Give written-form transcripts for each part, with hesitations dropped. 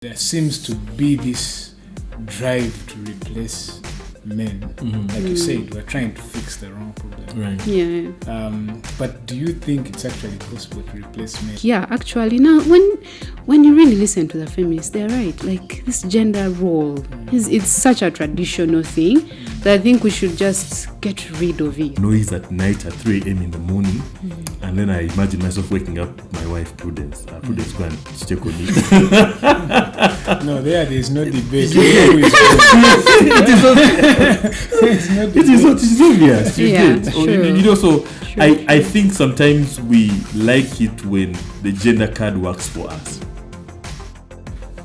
There seems to be this drive to replace men. Like you said, we're trying to fix the wrong problem. Right. Yeah. But do you think it's actually possible to replace men? Yeah, actually, now when you really listen to the feminists, they're right. Like this gender role, it's such a traditional thing that I think we should just get rid of it. Noise at night at 3 a.m. in the morning, and then I imagine myself waking up my wife Prudence. Prudence, go and check on it. No, there's no debate. It is obvious. You Yeah, get. sure. So I think sometimes we like it when the gender card works for us.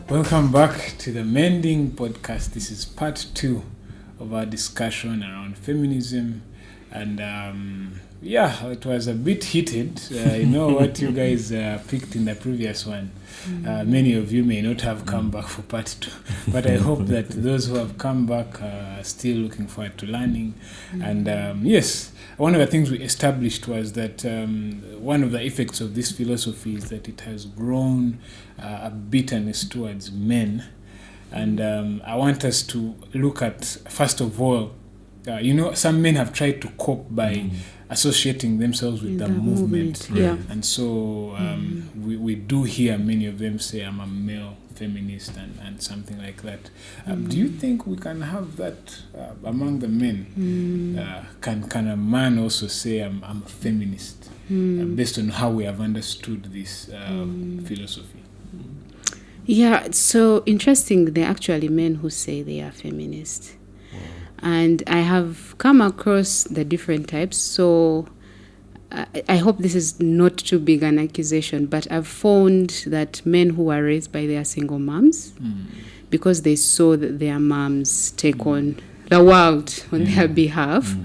Welcome back to the Mending Podcast. This is part 2 of our discussion around feminism. And it was a bit heated. You know what you guys picked in the previous one. Many of you may not have come back for part 2, but I hope that those who have come back are still looking forward to learning. And yes, one of the things we established was that one of the effects of this philosophy is that it has grown a bitterness towards men. And I want us to look at, first of all, some men have tried to cope by associating themselves with the movement. Yeah. And so we do hear many of them say, I'm a male feminist and something like that. Do you think we can have that among the men? Can a man also say, I'm a feminist, based on how we have understood this philosophy? Yeah, it's so interesting. There are actually men who say they are feminists. And I have come across the different types. So I hope this is not too big an accusation, but I've found that men who are raised by their single moms, because they saw that their moms take on the world on their behalf,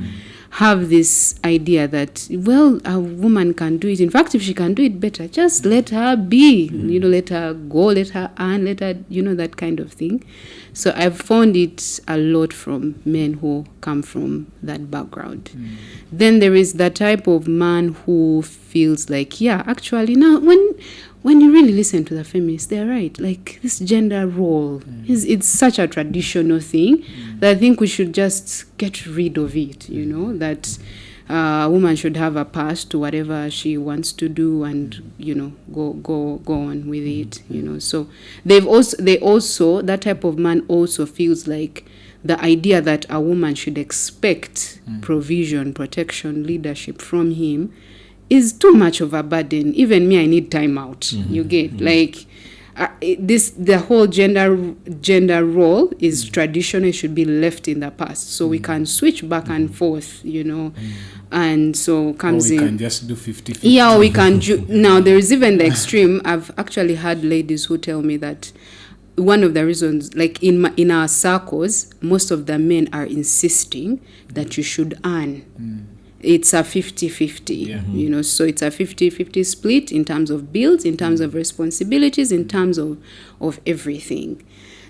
have this idea that, well, a woman can do it. In fact, if she can do it better, just let her be, let her go, let her earn, let her, that kind of thing. So I've found it a lot from men who come from that background. Then there is the type of man who feels like, yeah, actually, now when you really listen to the feminists, they're right. Like this gender role, it's such a traditional thing that I think we should just get rid of it, that a woman should have a pass to whatever she wants to do and, go on with it, So they also, that type of man also feels like the idea that a woman should expect provision, protection, leadership from him is too much of a burden. Even me, I need time out. You get like the whole gender role is traditional. It should be left in the past, so we can switch back and forth. And so comes or we in. can just do 50-50. Yeah, we can. Now there is even the extreme. I've actually had ladies who tell me that one of the reasons, like in our circles, most of the men are insisting that you should earn. It's a 50-50, so it's a 50-50 split in terms of bills, in terms of responsibilities, in terms of everything.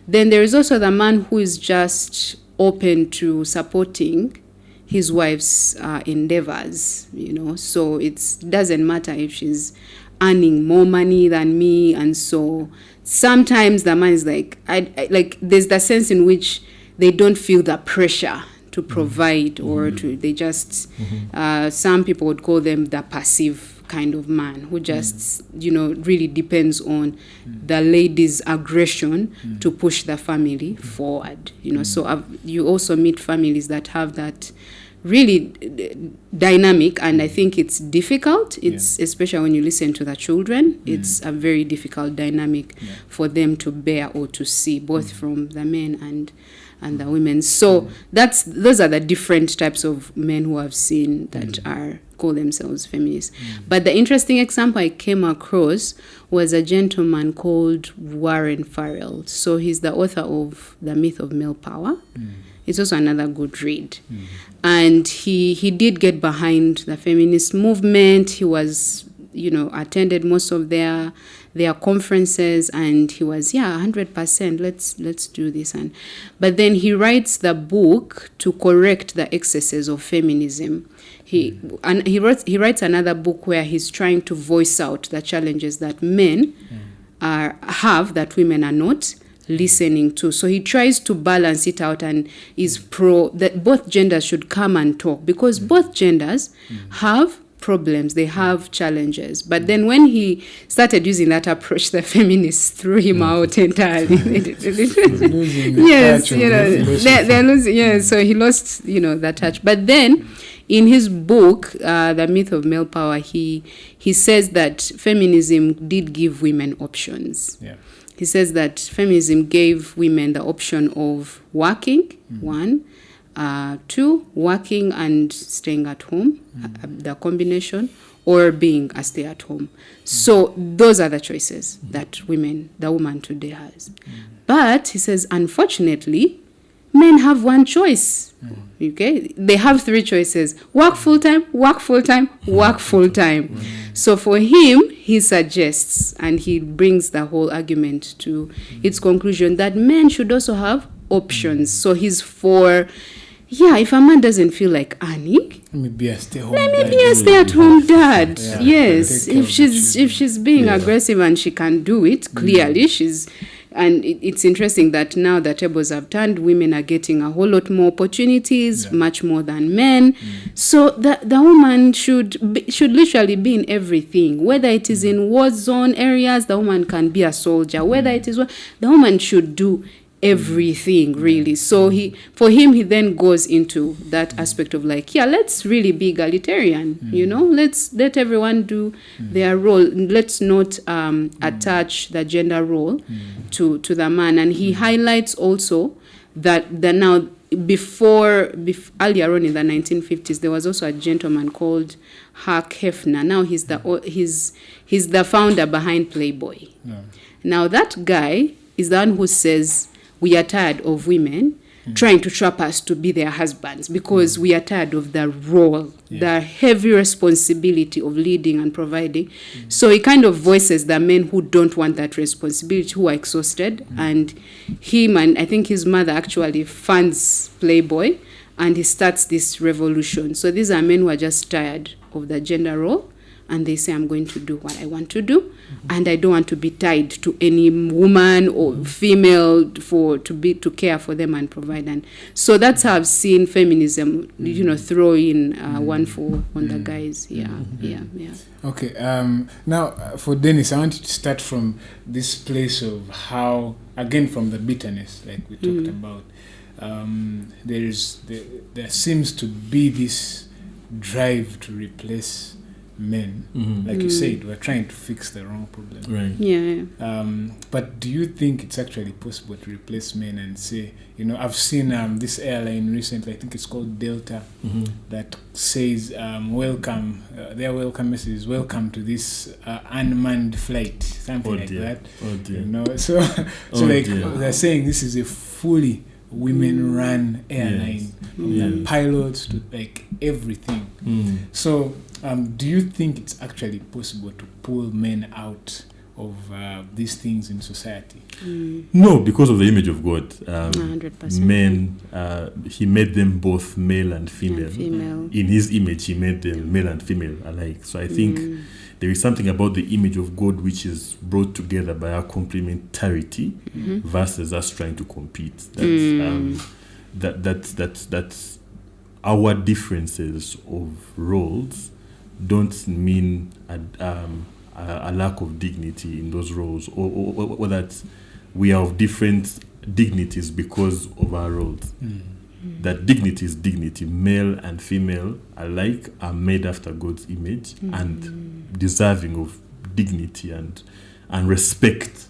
Then there is also the man who is just open to supporting his wife's endeavors, so it doesn't matter if she's earning more money than me. And so sometimes the man is like, there's the sense in which they don't feel the pressure to provide or they just, some people would call them the passive kind of man who just, really depends on the lady's aggression to push the family forward, So you also meet families that have that really dynamic, and I think it's difficult. It's especially when you listen to the children, it's a very difficult dynamic for them to bear or to see, both from the men and the women. So those are the different types of men who I've seen that call themselves feminists. But the interesting example I came across was a gentleman called Warren Farrell. So he's the author of The Myth of Male Power. It's also another good read. And he did get behind the feminist movement. He was, attended most of their conferences, and he was 100%, let's do this. But then he writes the book to correct the excesses of feminism. He writes another book where he's trying to voice out the challenges that men have that women are not listening to. So he tries to balance it out and is pro that both genders should come and talk, because both genders have problems, they have challenges. But then when he started using that approach, the feminists threw him out entirely. Yes, they're losing. Yeah, so he lost, that touch. But then in his book, The Myth of Male Power, he says that feminism did give women options. Yeah. He says that feminism gave women the option of working, one, two, working and staying at home, the combination, or being a stay-at-home. So those are the choices that the woman today has. But he says, unfortunately, men have one choice. Okay, they have three choices: work full-time, work full-time, work full-time. So for him, he suggests, and he brings the whole argument to its conclusion, that men should also have options. So he's for, if a man doesn't feel like earning, maybe a stay-home dad. Yeah. Yes, if she's being aggressive and she can do it, clearly she's. And it's interesting that now the tables have turned. Women are getting a whole lot more opportunities, much more than men. So the woman should literally be in everything. Whether it is in war zone areas, the woman can be a soldier. Whether it is the woman should do everything, really. So he then goes into that aspect of like, let's really be egalitarian. Let's let everyone do their role. Let's not attach the gender role to the man. And he highlights also that now before earlier on in the 1950s, there was also a gentleman called Hugh Hefner. Now he's the founder behind Playboy. Now that guy is the one who says, we are tired of women trying to trap us to be their husbands, because we are tired of the role, the heavy responsibility of leading and providing. So he kind of voices the men who don't want that responsibility, who are exhausted. And him and I think his mother actually funds Playboy, and he starts this revolution. So these are men who are just tired of the gender role, and they say, I'm going to do what I want to do, and I don't want to be tied to any woman or female to care for them and provide. And so that's how I've seen feminism, throw in one for on the guys. Yeah. Okay. Now, for Denis, I want you to start from this place of how, again, from the bitterness, like we talked about. There seems to be this drive to replace men. Like you said, we're trying to fix the wrong problem. Right. Yeah. But do you think it's actually possible to replace men and say, I've seen this airline recently, I think it's called Delta, that says, welcome, their welcome message is, welcome to this unmanned flight, something that. Oh dear. So dear. They're saying this is a fully women-run airline, pilots to like everything. So do you think it's actually possible to pull men out of these things in society? No, because of the image of God. 100%. Men, he made them both male and female. In his image, he made them male and female alike. So I think there is something about the image of God which is brought together by our complementarity versus us trying to compete. That's our differences of roles don't mean a lack of dignity in those roles, or that we are of different dignities because of our roles. That dignity is dignity. Male and female alike are made after God's image and deserving of dignity and respect,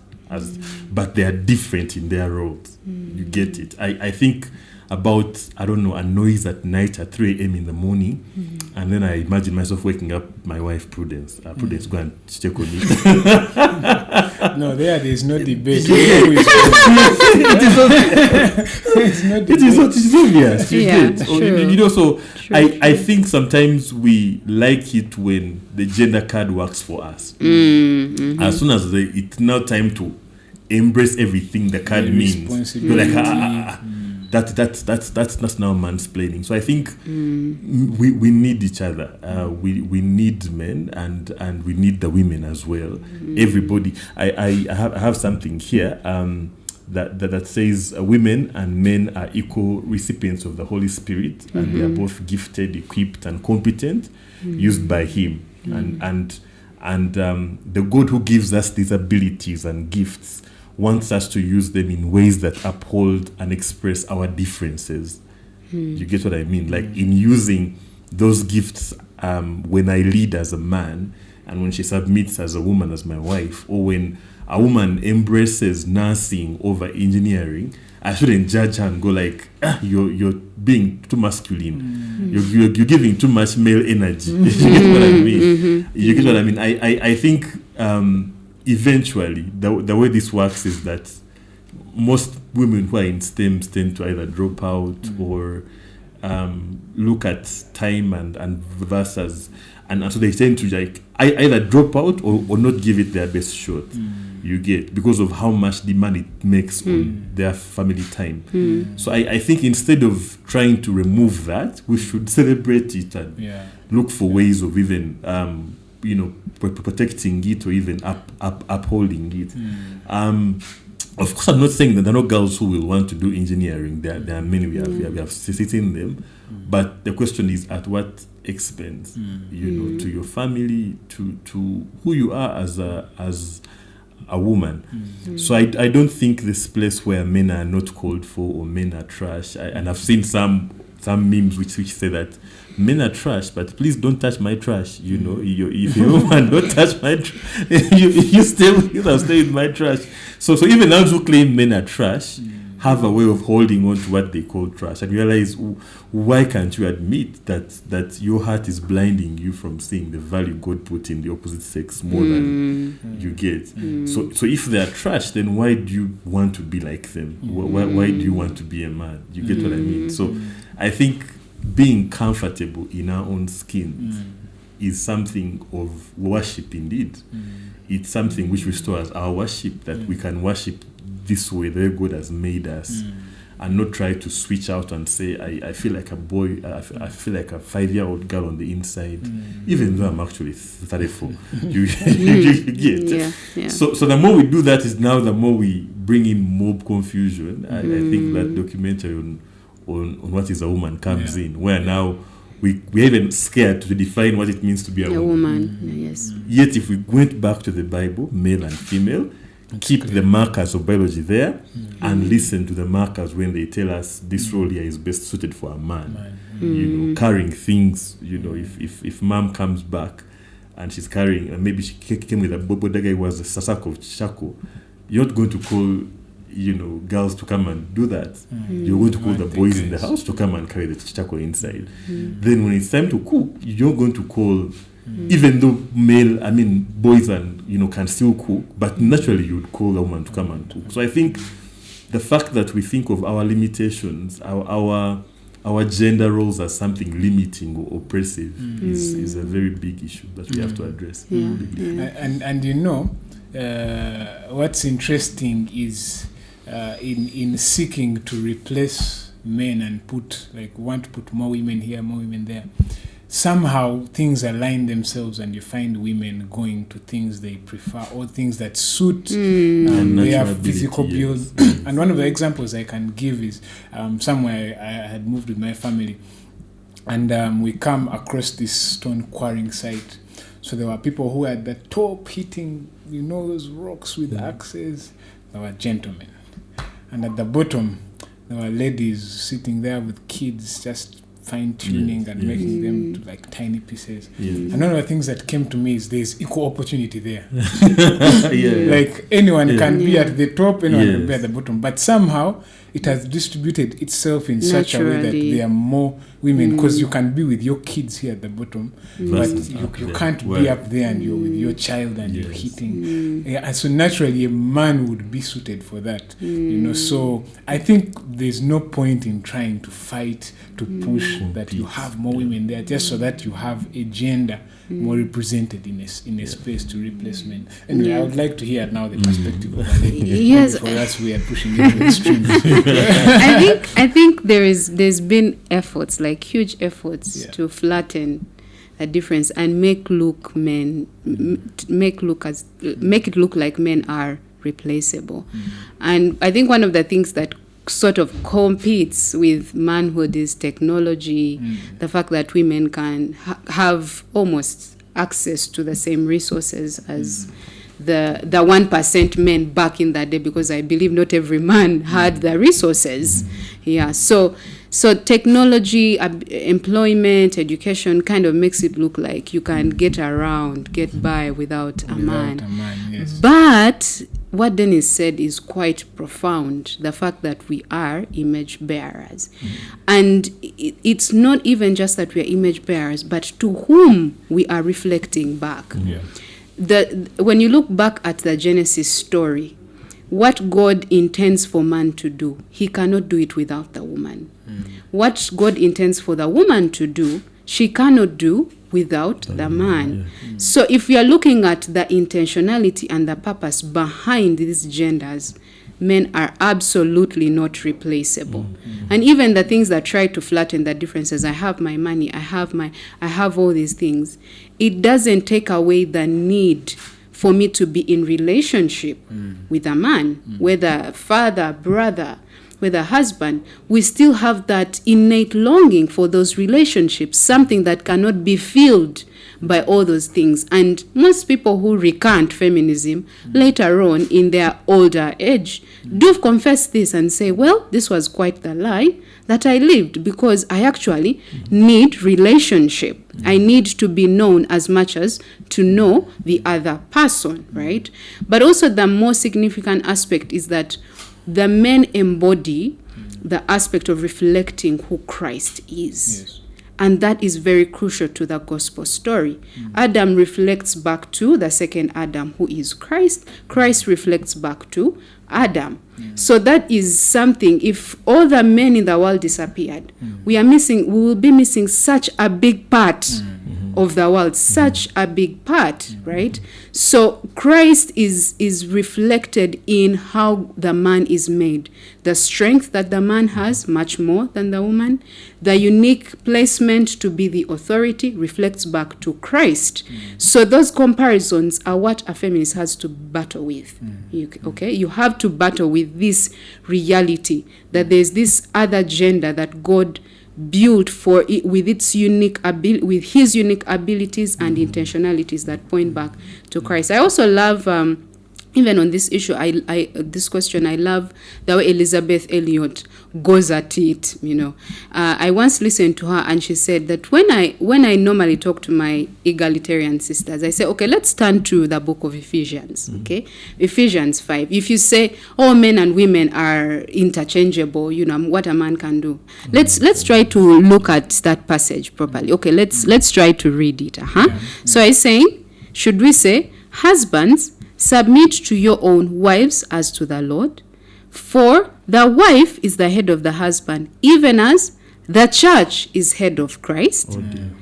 but they are different in their roles. You get it? I think about, a noise at night at 3 a.m. in the morning, and then I imagine myself waking up my wife, Prudence. Prudence, go and check on me. No, there's no debate. It is obvious. True. So I think sometimes we like it when the gender card works for us. As soon as it's now time to embrace everything the card means, you're like, that's now mansplaining. So I think we need each other. We need men and we need the women as well. Everybody. I have something here that says women and men are equal recipients of the Holy Spirit, and they are both gifted, equipped, and competent, used by Him. And the God who gives us these abilities and gifts wants us to use them in ways that uphold and express our differences. You get what I mean? Like in using those gifts, when I lead as a man, and when she submits as a woman, as my wife, or when a woman embraces nursing over engineering, I shouldn't judge her and go like, you're being too masculine. You're giving too much male energy. You get what I mean? You get what I mean? I think eventually the way this works is that most women who are in STEM tend to either drop out or look at time and versus, and so they tend to like either drop out or not give it their best shot. You get, because of how much demand it makes on their family time. So I think instead of trying to remove that, we should celebrate it and look for ways of even protecting it or even upholding it. Of course, I'm not saying that there are no girls who will want to do engineering. There are many we have seen them, but the question is at what expense? To your family, to who you are as a woman. So I don't think this place where men are not called for or men are trash. And I've seen some memes which say that men are trash, but please don't touch my trash. If you're a woman, don't touch my trash. you stay with my trash. So even those who claim men are trash have a way of holding on to what they call trash, and realize, why can't you admit that your heart is blinding you from seeing the value God put in the opposite sex more than you get? So if they are trash, then why do you want to be like them? Why do you want to be a man? You get what I mean? So I think being comfortable in our own skin is something of worship indeed. It's something which restores our worship, that we can worship this way, the way God has made us, and not try to switch out and say, I feel like a boy, I feel like a 5-year-old girl on the inside, even though I'm actually 34. You get? Yeah. So the more we do that, is now the more we bring in mob confusion. I think that documentary on what is a woman comes in, where now we're even scared to define what it means to be a woman. Yes. Yet if we went back to the Bible, male and female, keep the markers of biology there and listen to the markers when they tell us this role here is best suited for a man. Carrying things, if mom comes back and she's carrying, and maybe she came with a boda guy who was a sack of charcoal, you're not going to call girls to come and do that. You're going to call the boys in the house to come and carry the charcoal inside. Then when it's time to cook, you're going to call, even though boys and can still cook, but naturally you would call a woman to come and cook. So I think the fact that we think of our limitations, our gender roles as something limiting or oppressive is a very big issue that we have to address. And what's interesting is in seeking to replace men and want to put more women here, more women there, somehow things align themselves, and you find women going to things they prefer or things that suit their physical build. And one of the examples I can give is somewhere I had moved with my family, and we come across this stone quarrying site. So there were people who were at the top hitting, those rocks with axes. There were gentlemen. And at the bottom, there were ladies sitting there with kids, just fine-tuning and making them to tiny pieces. And one of the things that came to me is there's equal opportunity there. Anyone can be at the top, anyone can be at the bottom. But somehow it has distributed itself in such a way that there are more women, because you can be with your kids here at the bottom, but you can't be up there and you're with your child and you're hitting. And so naturally a man would be suited for that. So I think there's no point in trying to fight to push that you have more women there, just so that you have a gender more represented in a space to replace men. Anyway, I would like to hear now the perspective of a lady. Yes. For us, we are pushing it to the extreme. I think there's been efforts, like huge efforts, to flatten a difference and make it look like men are replaceable. And I think one of the things that sort of competes with manhood is technology, the fact that women can have almost access to the same resources as the 1% men back in that day, because I believe not every man had the resources. So technology, employment, education kind of makes it look like you can get by without a man. Yes. But what Denis said is quite profound, the fact that we are image bearers. And it's not even just that we are image bearers, but to whom we are reflecting back. When you look back at the Genesis story, what God intends for man to do, he cannot do it without the woman. What God intends for the woman to do, she cannot do without the man. So if we are looking at the intentionality and the purpose behind these genders, men are absolutely not replaceable. And even the things that try to flatten the differences, I have my money, I have all these things, it doesn't take away the need for me to be in relationship with a man, whether father, brother, whether husband. We still have that innate longing for those relationships, something that cannot be filled by all those things. And most people who recant feminism later on in their older age do confess this and say, well, this was quite the lie that I lived, because I actually need relationship. I need to be known as much as to know the other person, right? But also the more significant aspect is that the men embody the aspect of reflecting who Christ is. Yes. And that is very crucial to the gospel story. Adam reflects back to the second Adam, who is Christ. Christ reflects back to Adam. So that is something, if all the men in the world disappeared, we will be missing such a big part of the world, such a big part, right? So Christ is reflected in how the man is made. The strength that the man has, much more than the woman. The unique placement to be the authority reflects back to Christ. So those comparisons are what a feminist has to battle with. You have to battle with this reality that there's this other gender that God built for it with its unique with his unique abilities and intentionalities that point back to Christ. I also love even on this issue, this question, I love the way Elizabeth Elliot goes at it. I once listened to her, and she said that when I normally talk to my egalitarian sisters, I say, okay, let's turn to the book of Ephesians. Okay, Ephesians 5. If you say, oh, men and women are interchangeable, what a man can do. Let's try to look at that passage properly. Okay, let's try to read it. So I'm saying, should we say, husbands, submit to your own wives as to the Lord, for the wife is the head of the husband, even as the church is head of Christ. And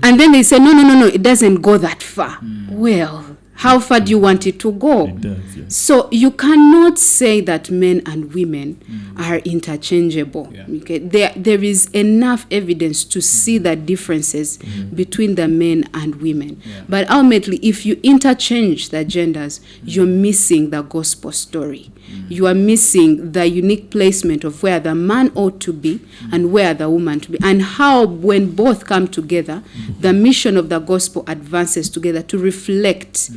then they say, no, it doesn't go that far. Well, how far do you want it to go? It does, yeah. So you cannot say that men and women are interchangeable. Yeah. Okay? There is enough evidence to see the differences between the men and women. Yeah. But ultimately, if you interchange the genders, you're missing the gospel story. You are missing the unique placement of where the man ought to be and where the woman to be, and how when both come together, the mission of the gospel advances together to reflect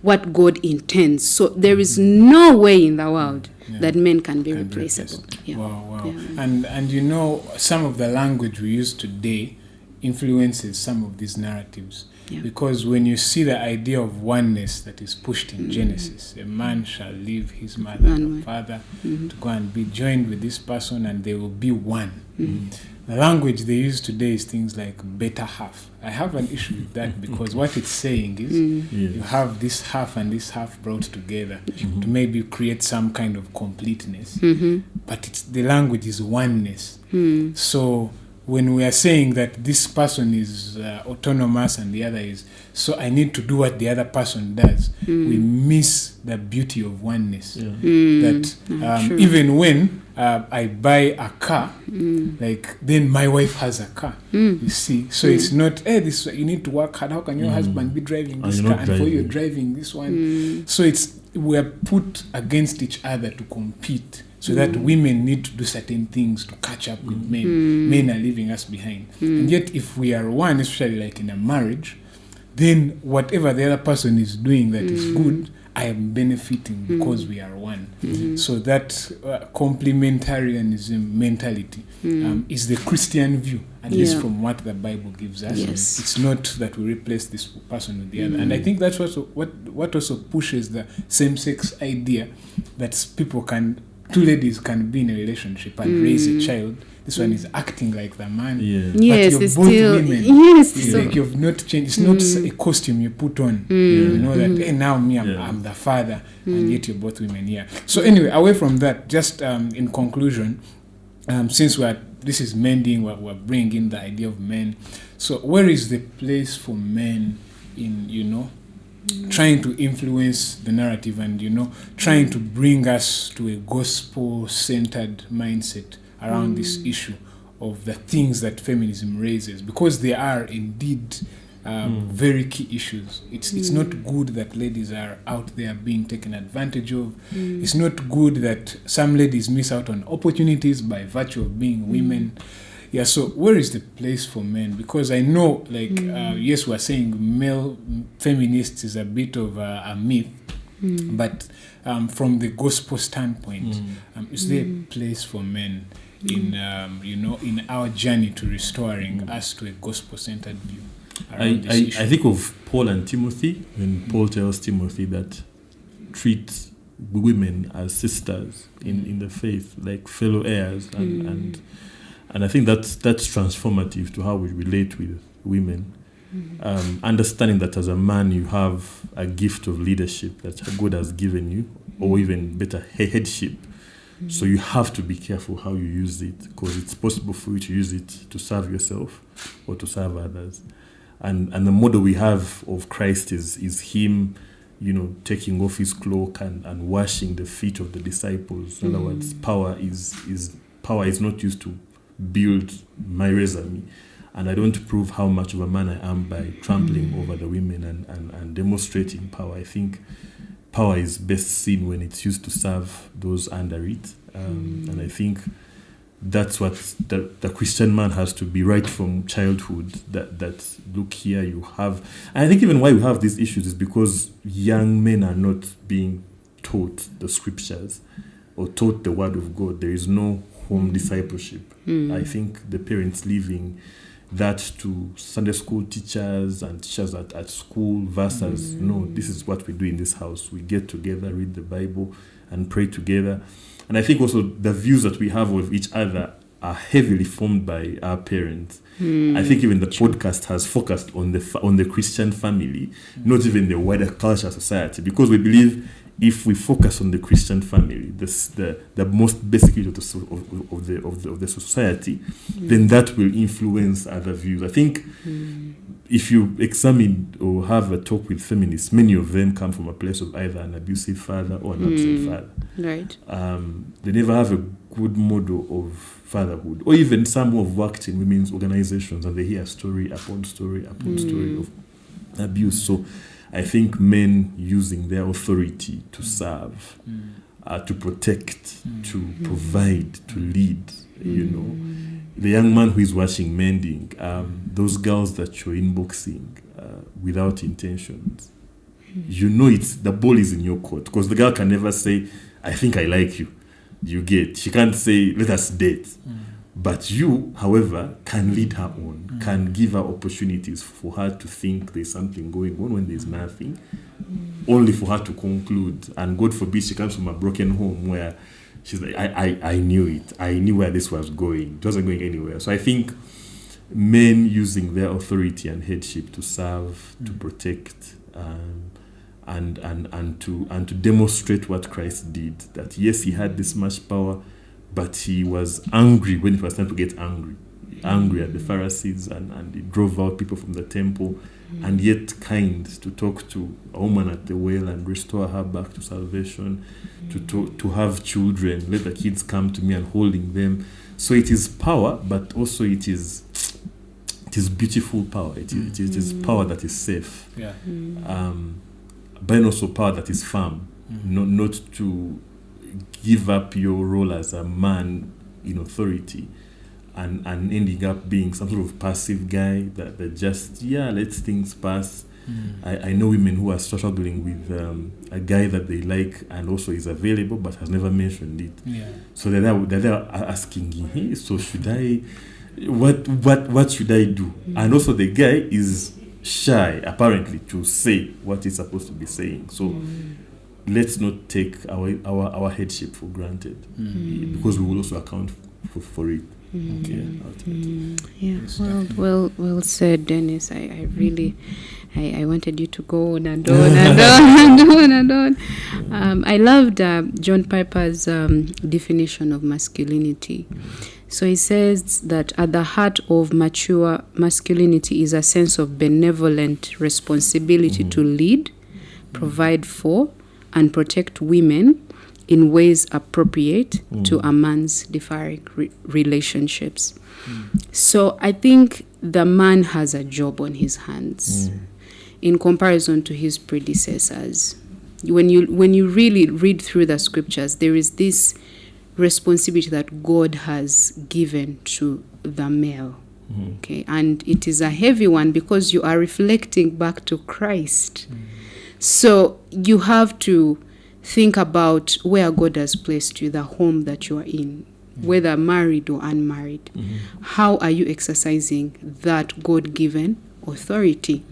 what God intends. So there is no way in the world that men can be replaceable. Yeah. Wow. Yeah. And some of the language we use today influences some of these narratives. Yeah. Because when you see the idea of oneness that is pushed in Genesis, a man shall leave his mother and father to go and be joined with this person, and they will be one. The language they use today is things like better half. I have an issue with that because what it's saying is you have this half and this half brought together to maybe create some kind of completeness. But the language is oneness. So when we are saying that this person is autonomous and the other is, so I need to do what the other person does, we miss the beauty of oneness. That even when I buy a car, like then my wife has a car. You see, so it's not, hey, this you need to work hard. How can your husband be driving this car and for you driving this one? So it's, we are put against each other to compete. So that women need to do certain things to catch up with men. Men are leaving us behind. And yet if we are one, especially like in a marriage, then whatever the other person is doing that is good, I am benefiting because we are one. So that complementarianism mentality is the Christian view, at least from what the Bible gives us. It's not that we replace this person with the other. And I think that's also what also pushes the same-sex idea that two ladies can be in a relationship and raise a child. This one is acting like the man. But you're both women. It's like you've not changed. It's not a costume you put on. You know that, hey, now me, I'm the father, and yet you're both women. So anyway, away from that, just in conclusion, since this is mending, we're bringing the idea of men. So where is the place for men in, trying to influence the narrative and, trying to bring us to a gospel-centered mindset around this issue of the things that feminism raises, because they are indeed very key issues. It's not good that ladies are out there being taken advantage of. It's not good that some ladies miss out on opportunities by virtue of being women. So where is the place for men? Because I know, yes, we're saying male feminists is a bit of a myth, but from the gospel standpoint, is there a place for men in in our journey to restoring us to a gospel-centered view? I think of Paul and Timothy, when Paul tells Timothy that treat women as sisters in the faith, like fellow heirs, and I think that's transformative to how we relate with women. Understanding that as a man you have a gift of leadership that God has given you, or even better, headship. So you have to be careful how you use it, because it's possible for you to use it to serve yourself or to serve others. And the model we have of Christ is him, taking off his cloak and washing the feet of the disciples. In other words, power is not used to build my resume, and I don't prove how much of a man I am by trampling over the women and demonstrating power. I think power is best seen when it's used to serve those under it, and I think that's what the Christian man has to be right from childhood. That look here, you have, and I think even why we have these issues is because young men are not being taught the scriptures or taught the word of God. There is no home discipleship. I think the parents leaving that to Sunday school teachers and teachers at school versus no, this is what we do in this house. We get together, read the Bible and pray together. And I think also the views that we have of each other are heavily formed by our parents. I think even the podcast has focused on the Christian family, not even the wider culture society, because we believe if we focus on the Christian family, the most basic issue of the society, then that will influence other views. I think if you examine or have a talk with feminists, many of them come from a place of either an abusive father or an absent father. Right. They never have a good model of fatherhood, or even some who have worked in women's organizations and they hear story upon story upon story of abuse. So I think men using their authority to serve, to protect, to provide, to lead, The young man who is watching mending, those girls that you're inboxing without intentions, it's the ball is in your court, because the girl can never say, I think I like you. She can't say, let us date. But you, however, can lead her on, can give her opportunities for her to think there's something going on when there's nothing, only for her to conclude. And God forbid she comes from a broken home where she's like, I knew it. I knew where this was going. It wasn't going anywhere. So I think men using their authority and headship to serve, to protect, and to demonstrate what Christ did. That yes, he had this much power, but he was angry when it was time to get angry. angry at the Pharisees and he drove out people from the temple, and yet kind to talk to a woman at the well and restore her back to salvation, to have children, let the kids come to me and holding them. So it is power, but also it is beautiful power. It is power that is safe. Yeah. But also power that is firm, not to give up your role as a man in authority and ending up being some sort of passive guy that just lets things pass. I know women who are struggling with a guy that they like and also is available but has never mentioned it. Yeah. So they're asking, hey, so should I, what should I do? And also the guy is shy apparently to say what he's supposed to be saying. So let's not take our headship for granted, because we will also account for it. Okay, well said, Dennis. I really I wanted you to go on and on and on and on and on. I loved John Piper's definition of masculinity. So he says that at the heart of mature masculinity is a sense of benevolent responsibility to lead, provide for, and protect women in ways appropriate to a man's differing relationships. So I think the man has a job on his hands in comparison to his predecessors. When you really read through the scriptures, there is this responsibility that God has given to the male. Okay, and it is a heavy one because you are reflecting back to Christ. So you have to think about where God has placed you, the home that you are in, whether married or unmarried. How are you exercising that God-given authority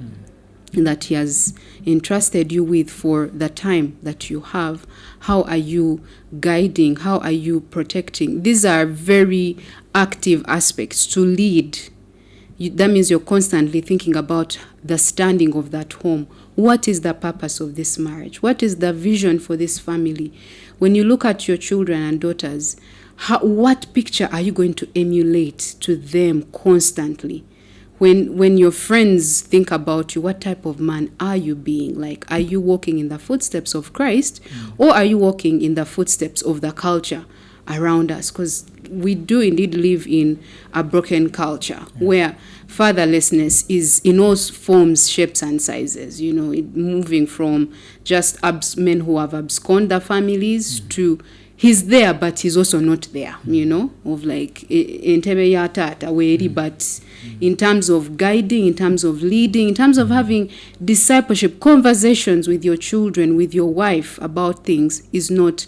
that he has entrusted you with for the time that you have? How are you guiding? How are you protecting? These are very active aspects to lead. That means you're constantly thinking about the standing of that home. What is the purpose of this marriage? What is the vision for this family? When you look at your children and daughters, what picture are you going to emulate to them constantly? When your friends think about you, what type of man are you being? Like, are you walking in the footsteps of Christ, or are you walking in the footsteps of the culture around us? Because we do indeed live in a broken culture where fatherlessness is in all forms, shapes, and sizes. You know, moving from just men who have absconded their families to he's there, but he's also not there, you know, of like, but in terms of guiding, in terms of leading, in terms of having discipleship, conversations with your children, with your wife about things is not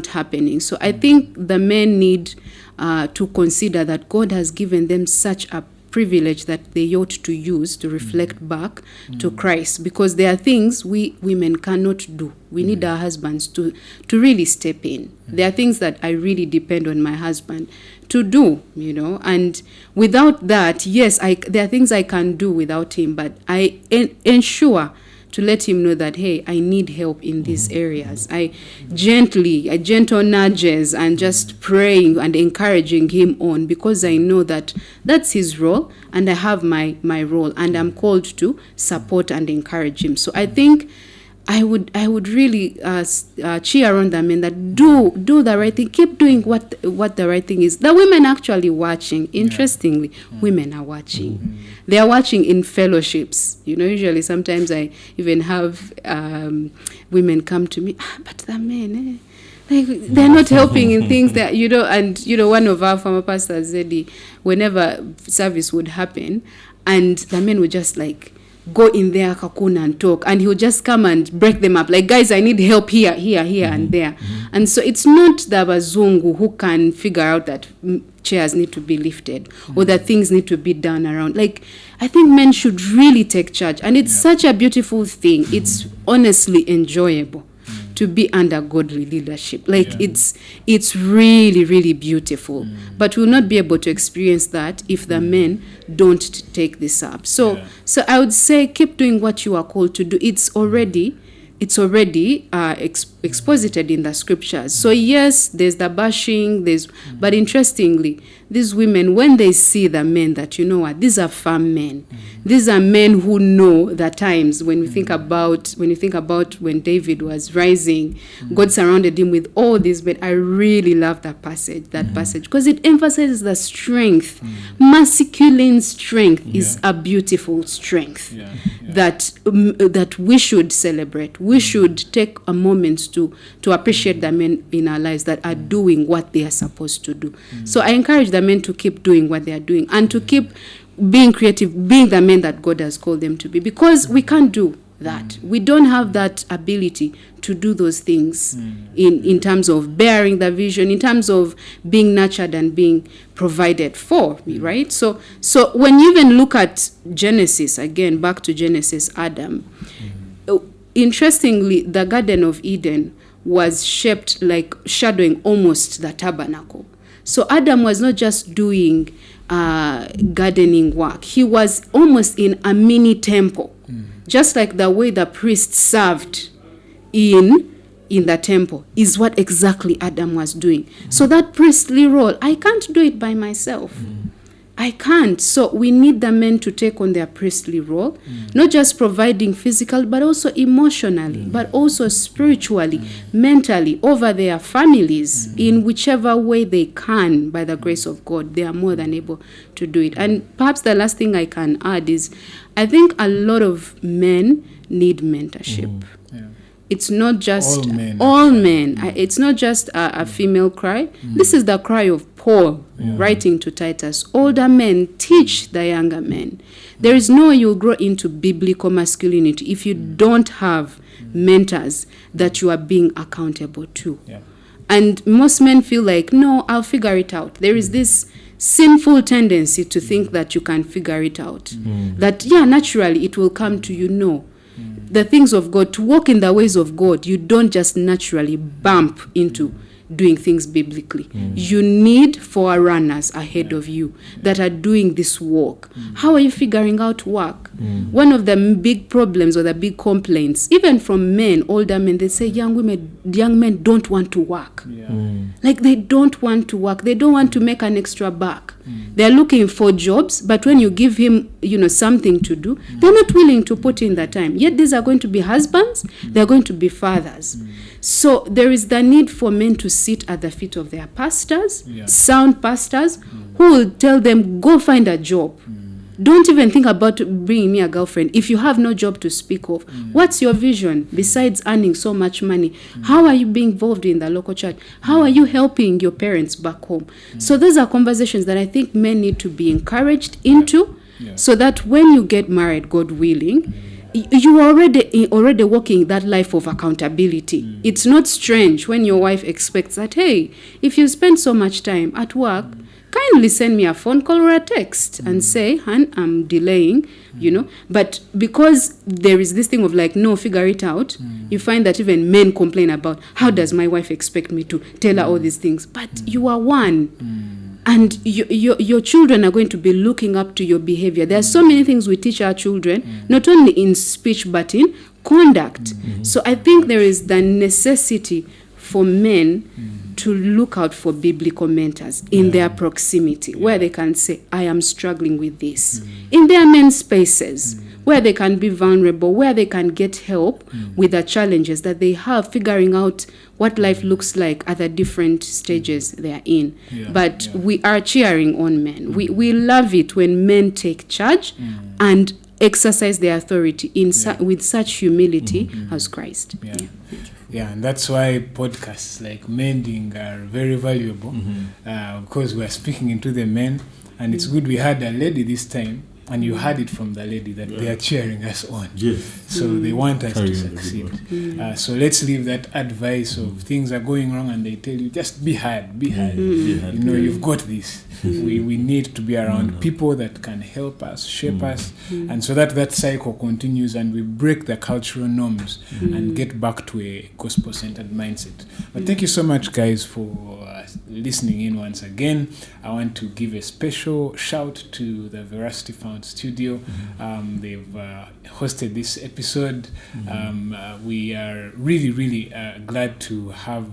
happening. So I think the men need to consider that God has given them such a privilege that they ought to use to reflect back to Christ, because there are things we women cannot do. We need our husbands to really step in. There are things that I really depend on my husband to do, you know, and without that, yes, there are things I can do without him, but I ensure to let him know that, hey, I need help in these areas. I gentle nudges and just praying and encouraging him on, because I know that that's his role and I have my role, and I'm called to support and encourage him. So I think I would really cheer on the men that do the right thing. Keep doing what the right thing is. The women actually watching. Interestingly, women are watching. They are watching in fellowships. You know, usually sometimes I even have women come to me, but the men, like, they're not helping in things that, you know, and, you know, one of our former pastors said, whenever service would happen, and the men would just like go in there cocoon and talk, and he'll just come and break them up, like, guys, I need help here and there. And so it's not the bazungu who can figure out that chairs need to be lifted or that things need to be done around. Like, I think men should really take charge, and it's such a beautiful thing. It's honestly enjoyable to be under godly leadership. Like, it's really, really beautiful. But we'll not be able to experience that if the men don't take this up. So I would say keep doing what you are called to do. It's already exposited in the scriptures. So yes, there's the bashing, but interestingly, these women, when they see the men, that, you know what, these are firm men. These are men who know the times. When you think about when David was rising, God surrounded him with all these men. I really love that passage because it emphasizes the strength. Masculine strength is a beautiful strength that we should celebrate. We should take a moment to appreciate the men in our lives that are doing what they are supposed to do. So I encourage the men to keep doing what they are doing and to keep being creative, being the men that God has called them to be, because we can't do that. We don't have that ability to do those things in terms of bearing the vision, in terms of being nurtured and being provided for, right? So when you even look at Genesis, again, back to Genesis, Adam, interestingly, the Garden of Eden was shaped like shadowing almost the tabernacle. So Adam was not just doing gardening work. He was almost in a mini temple, just like the way the priests served in the temple is what exactly Adam was doing. So that priestly role, I can't do it by myself. I can't. So we need the men to take on their priestly role, not just providing physical, but also emotionally, but also spiritually, mentally, over their families, in whichever way they can, by the grace of God. They are more than able to do it. And perhaps the last thing I can add is, I think a lot of men need mentorship. It's not just all men. It's not just a female cry. This is the cry of Paul writing to Titus. Older men, teach the younger men. There is no way you'll grow into biblical masculinity if you don't have mentors that you are being accountable to. And most men feel like, no, I'll figure it out. There is this sinful tendency to think that you can figure it out. That, naturally it will come to you. No. The things of God, to walk in the ways of God, you don't just naturally bump into doing things biblically. You need forerunners ahead of you that are doing this work. How are you figuring out work? One of the big problems or the big complaints, even from men, older men, they say young men don't want to work. Like they don't want to work. They don't want to make an extra buck. They're looking for jobs, but when you give him, something to do, they're not willing to put in the time. Yet these are going to be husbands, they're going to be fathers. So there is the need for men to sit at the feet of their pastors, sound pastors, who will tell them, go find a job. Don't even think about bringing me a girlfriend if you have no job to speak of. What's your vision besides earning so much money? How are you being involved in the local church? How are you helping your parents back home? So those are conversations that I think men need to be encouraged into, so that when you get married, God willing, you are already walking that life of accountability. It's not strange when your wife expects that, hey, if you spend so much time at work, kindly send me a phone call or a text and say, hon, I'm delaying, But because there is this thing of like, no, figure it out, you find that even men complain about, how does my wife expect me to tell her all these things? But you are one. And your children are going to be looking up to your behavior. There are so many things we teach our children, not only in speech, but in conduct. So I think there is the necessity for men to look out for biblical mentors in their proximity, where they can say, I am struggling with this. In their men's spaces, where they can be vulnerable, where they can get help with the challenges that they have, figuring out what life looks like at the different stages they are in. But we are cheering on men. We love it when men take charge and exercise their authority with such humility as Christ. And that's why podcasts like Mending are very valuable, because we're speaking into the men, and it's good we had a lady this time, and you heard it from the lady that they are cheering us on. So they want us to succeed. So let's leave that advice of things are going wrong and they tell you, just be hard. You've got this. We need to be around people that can help us, shape us, and so that cycle continues and we break the cultural norms and get back to a gospel-centered mindset. But thank you so much, guys, for listening in once again. I want to give a special shout to the Veracity Found Studio. They've hosted this episode. We are really, really glad to have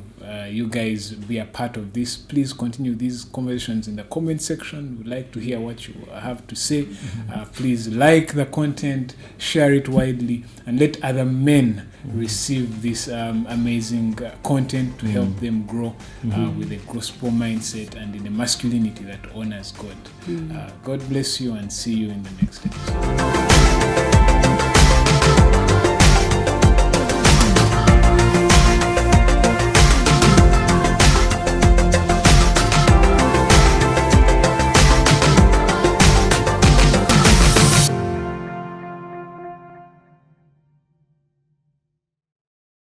you guys be a part of this. Please continue these conversations in the comment section. We'd like to hear what you have to say. Please like the content, share it widely, and let other men receive this amazing content to help them grow with a gospel mindset and in a masculinity that honors God. God bless you, and see you in the next episode.